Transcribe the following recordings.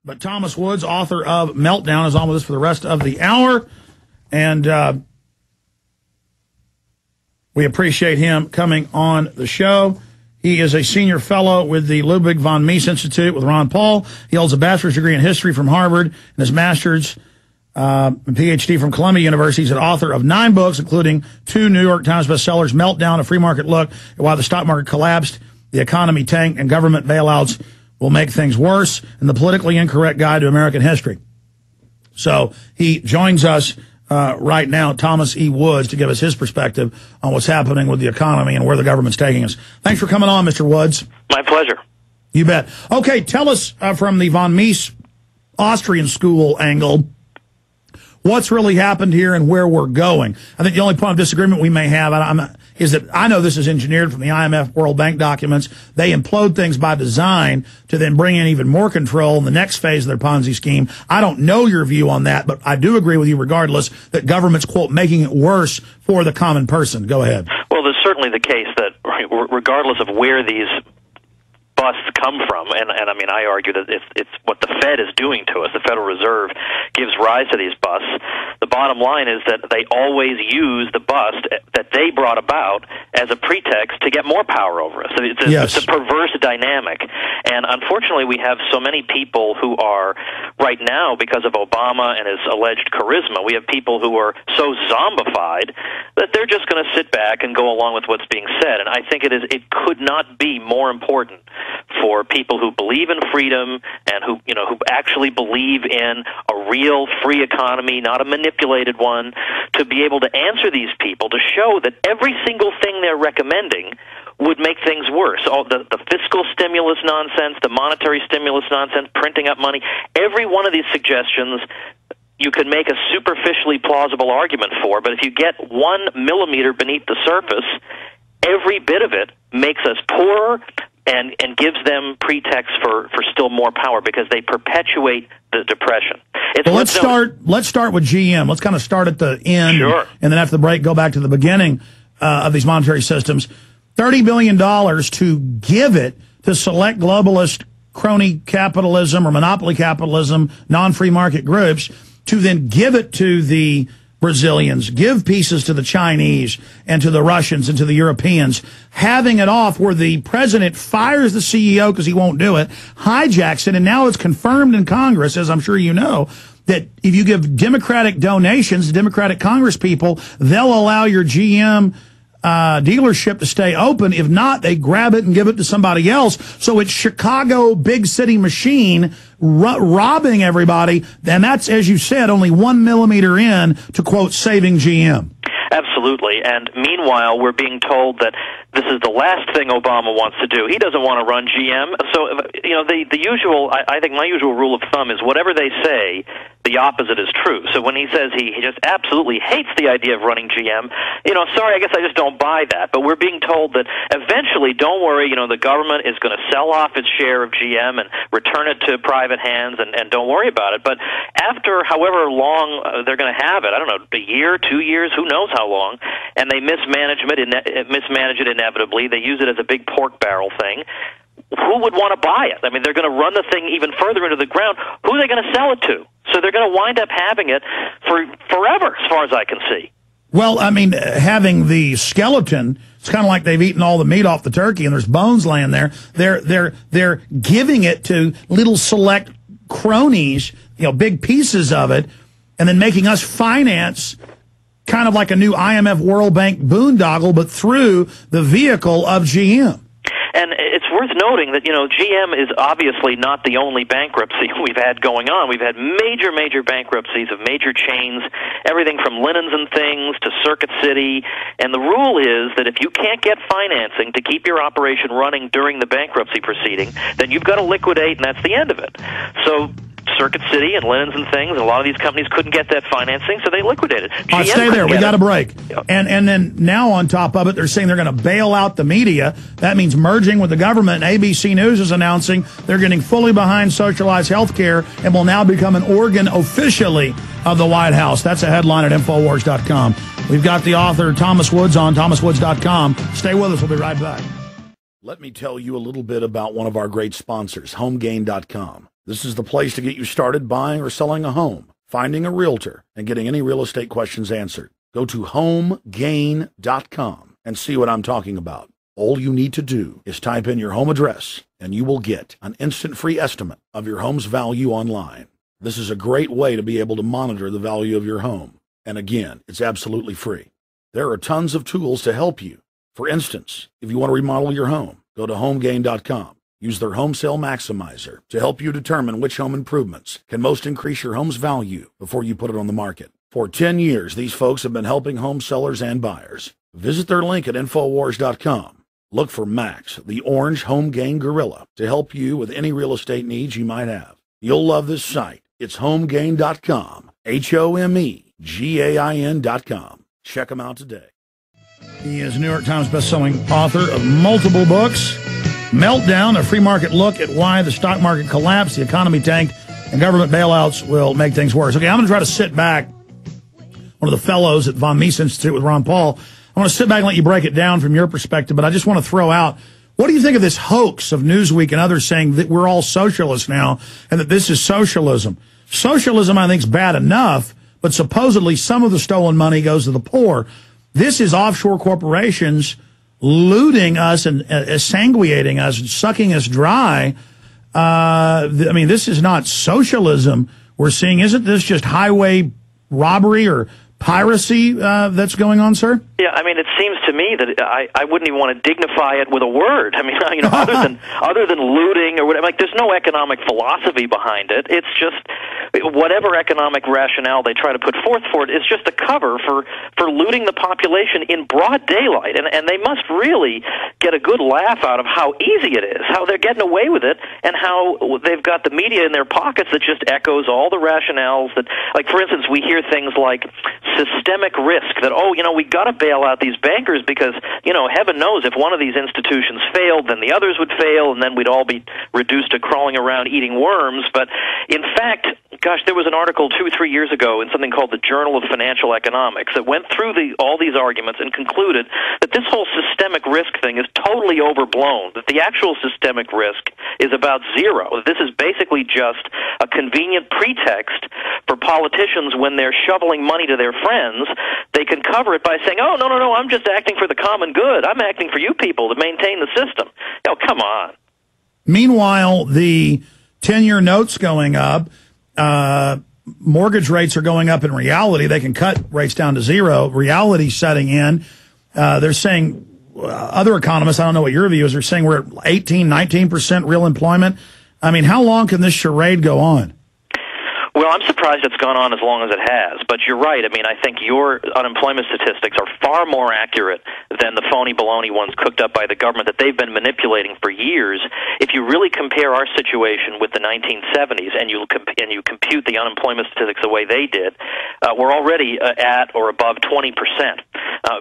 But Thomas Woods, author of Meltdown, is on with us for the rest of the hour. And we appreciate him coming on the show. He is a senior fellow with the Ludwig von Mises Institute with Ron Paul. He holds a bachelor's degree in history from Harvard and his master's and PhD from Columbia University. He's an author of 9 books, including 2 New York Times bestsellers, Meltdown, A Free Market Look at Why the Stock Market Collapsed, the Economy Tanked, and Government Bailouts Will Make Things Worse, and The Politically Incorrect Guide to American History. So he joins us right now, Thomas E. Woods, to give us his perspective on what's happening with the economy and where the government's taking us. Thanks for coming on, Mr. Woods. My pleasure. You bet. Okay, tell us from the von Mises Austrian school angle, what's really happened here and where we're going. I think the only point of disagreement we may have is that I know this is engineered from the IMF World Bank documents. They implode things by design to then bring in even more control in the next phase of their Ponzi scheme. I don't know your view on that, but I do agree with you regardless that government's, quote, making it worse for the common person. Go ahead. Well, there's certainly the case that regardless of where these busts come from, and I mean, I argue that it's what the Fed is doing to us. The Federal Reserve gives rise to these busts. The bottom line is that they always use the bust that they brought about as a pretext to get more power over us. It's a perverse dynamic. And unfortunately, we have so many people who are, right now, because of Obama and his alleged charisma, we have people who are so zombified that they're just going to sit back and go along with what's being said. And I think it could not be more important for people who believe in freedom and who actually believe in a real free economy, not a manipulated one, to be able to answer these people, to show that every single thing they're recommending would make things worse. All the fiscal stimulus nonsense, the monetary stimulus nonsense, printing up money, every one of these suggestions you could make a superficially plausible argument for, but if you get 1 millimeter beneath the surface, every bit of it makes us poorer and gives them pretext for still more power because they perpetuate the depression. Well, let's start with GM. Let's kind of start at the end, sure, and then after the break, go back to the beginning of these monetary systems. $30 billion to give it to select globalist crony capitalism or monopoly capitalism, non-free market groups, to then give it to the Brazilians, give pieces to the Chinese and to the Russians and to the Europeans, having it off where the president fires the CEO because he won't do it, hijacks it, and now it's confirmed in Congress, as I'm sure you know, that if you give Democratic donations to Democratic Congress people, they'll allow your GM dealership to stay open. If not, they grab it and give it to somebody else. So it's Chicago big city machine robbing everybody. And that's, as you said, only 1 millimeter in to, quote, saving GM. Absolutely. And meanwhile, we're being told that this is the last thing Obama wants to do. He doesn't want to run GM. So, the usual, I think my usual rule of thumb is whatever they say, the opposite is true. So when he says he just absolutely hates the idea of running GM, sorry, I guess I just don't buy that. But we're being told that eventually, don't worry, the government is going to sell off its share of GM and return it to private hands, and don't worry about it. But after however long they're going to have it, I don't know, a year, 2 years, who knows how long, and they mismanage it inevitably. They use it as a big pork barrel thing. Who would want to buy it? I mean, they're going to run the thing even further into the ground. Who are they going to sell it to? So they're going to wind up having it for forever, as far as I can see. Well, I mean, having the skeleton, it's kind of like they've eaten all the meat off the turkey and there's bones laying there. They're giving it to little select cronies, big pieces of it, and then making us finance kind of like a new IMF World Bank boondoggle, but through the vehicle of GM. And it's worth noting that, GM is obviously not the only bankruptcy we've had going on. We've had major bankruptcies of major chains, everything from Linens and Things to Circuit City. And the rule is that if you can't get financing to keep your operation running during the bankruptcy proceeding, then you've got to liquidate, and that's the end of it. So Circuit City and Linens and Things, and a lot of these companies couldn't get that financing, so they liquidated. All right, stay there. We got a break. Yep. And then now on top of it, they're saying they're going to bail out the media. That means merging with the government. And ABC News is announcing they're getting fully behind socialized health care and will now become an organ officially of the White House. That's a headline at Infowars.com. We've got the author Thomas Woods on ThomasWoods.com. Stay with us. We'll be right back. Let me tell you a little bit about one of our great sponsors, HomeGain.com. This is the place to get you started buying or selling a home, finding a realtor, and getting any real estate questions answered. Go to homegain.com and see what I'm talking about. All you need to do is type in your home address, and you will get an instant free estimate of your home's value online. This is a great way to be able to monitor the value of your home. And again, it's absolutely free. There are tons of tools to help you. For instance, if you want to remodel your home, go to homegain.com. Use their Home Sale Maximizer to help you determine which home improvements can most increase your home's value before you put it on the market. For 10 years, these folks have been helping home sellers and buyers. Visit their link at Infowars.com. Look for Max, the orange home gain gorilla, to help you with any real estate needs you might have. You'll love this site. It's homegain.com, HOMEGAIN.com. Check them out today. He is a New York Times bestselling author of multiple books. Meltdown, a free market look at why the stock market collapsed, the economy tanked, and government bailouts will make things worse. Okay, I'm going to try to sit back, one of the fellows at Von Mises Institute with Ron Paul. I want to sit back and let you break it down from your perspective, but I just want to throw out, what do you think of this hoax of Newsweek and others saying that we're all socialists now and that this is socialism? Socialism, I think, is bad enough, but supposedly some of the stolen money goes to the poor. This is offshore corporations looting us and sanguinating us and sucking us dry. I mean, this is not socialism we're seeing. Isn't this just highway robbery or piracy that's going on, sir? Yeah, I mean, it seems to me that I wouldn't even want to dignify it with a word. I mean, you know, other than looting or whatever. Like, there's no economic philosophy behind it. It's just whatever economic rationale they try to put forth for it is just a cover for looting the population in broad daylight. And they must really get a good laugh out of how easy it is, how they're getting away with it, and how they've got the media in their pockets that just echoes all the rationales that, like, for instance, we hear things like systemic risk, that, oh, you know, we got to bail out these bankers because, you know, heaven knows if one of these institutions failed, then the others would fail, and then we'd all be reduced to crawling around eating worms. But in fact, gosh, there was an article 2-3 years ago in something called the Journal of Financial Economics that went through all these arguments and concluded that this whole systemic risk thing is totally overblown, that the actual systemic risk is about zero, that this is basically just a convenient pretext for politicians when they're shoveling money to their friends. They can cover it by saying, oh, no, I'm just acting for the common good. I'm acting for you people to maintain the system. Oh, come on. Meanwhile, the 10-year notes going up, mortgage rates are going up in reality. They can cut rates down to zero. Reality setting in. They're saying, other economists, I don't know what your view is, are saying we're at 18, 19% real employment. I mean, how long can this charade go on? Well, I'm surprised it's gone on as long as it has, but you're right. I mean, I think your unemployment statistics are far more accurate than the phony baloney ones cooked up by the government that they've been manipulating for years. If you really compare our situation with the 1970s and you compute the unemployment statistics the way they did, we're already at or above 20%.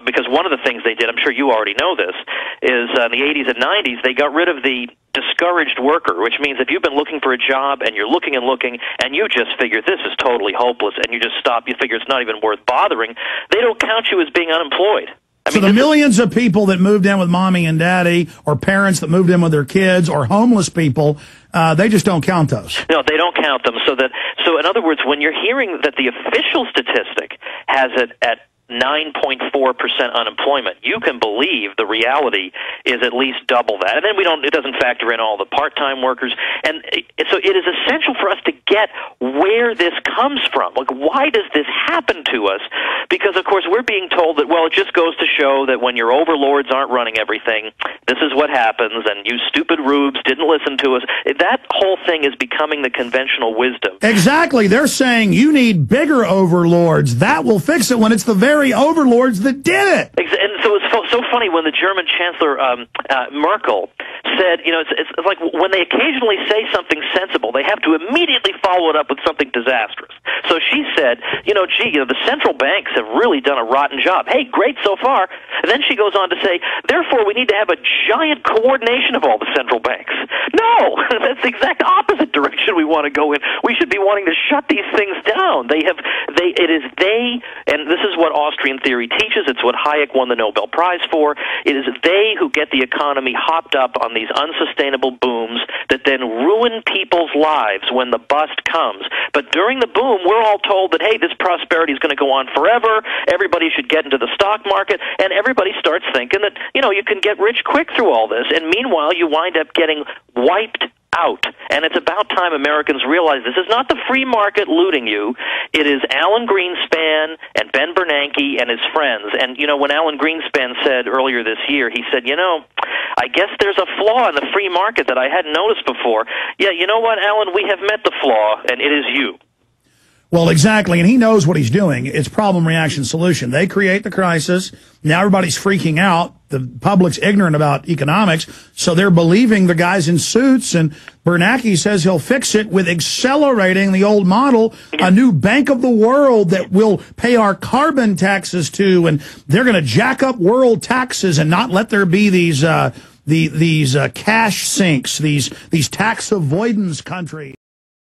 Because one of the things they did, I'm sure you already know this, is in the 80s and 90s, they got rid of the discouraged worker, which means if you've been looking for a job and you're looking and you just figure this is totally hopeless and you just stop, you figure it's not even worth bothering, they don't count you as being unemployed. So the millions of people that moved in with mommy and daddy, or parents that moved in with their kids, or homeless people, they just don't count those. No, they don't count them. So in other words, when you're hearing that the official statistic has it at 9.4% unemployment, you can believe the reality is at least double that. And then it doesn't factor in all the part-time workers. And so it is essential for us to get where this comes from. Like, why does this happen to us? Because, of course, we're being told that, well, it just goes to show that when your overlords aren't running everything, this is what happens, and you stupid rubes didn't listen to us. That whole thing is becoming the conventional wisdom. Exactly. They're saying you need bigger overlords. That will fix it, when it's the very overlords that did it. And so it's so funny when the German Chancellor Merkel said, you know, it's like when they occasionally say something sensible, they have to immediately follow it up with something disastrous. So she said, the central banks have really done a rotten job. Hey, great so far. And then she goes on to say, therefore, we need to have a giant coordination of all the central banks. No, that's the exact opposite direction we want to go in. We should be wanting to shut these things down. And this is what Austrian theory teaches. It's what Hayek won the Nobel Prize for. It is they who get the economy hopped up on these unsustainable booms that then ruin people's lives when the bust comes. But during the boom, we're all told that, hey, this prosperity is going to go on forever. Everybody should get into the stock market. And everybody starts thinking that, you can get rich quick through all this. And meanwhile, you wind up getting wiped out. And it's about time Americans realize this is not the free market looting you. It is Alan Greenspan and Ben Bernanke and his friends. And, when Alan Greenspan said earlier this year, he said, I guess there's a flaw in the free market that I hadn't noticed before. Yeah, you know what, Alan? We have met the flaw, and it is you. Well, exactly, and he knows what he's doing. It's problem, reaction, solution. They create the crisis. Now everybody's freaking out. The public's ignorant about economics, so they're believing the guys in suits, and Bernanke says he'll fix it with accelerating the old model, a new Bank of the World that will pay our carbon taxes to, and they're going to jack up world taxes and not let there be these cash sinks, these tax avoidance countries.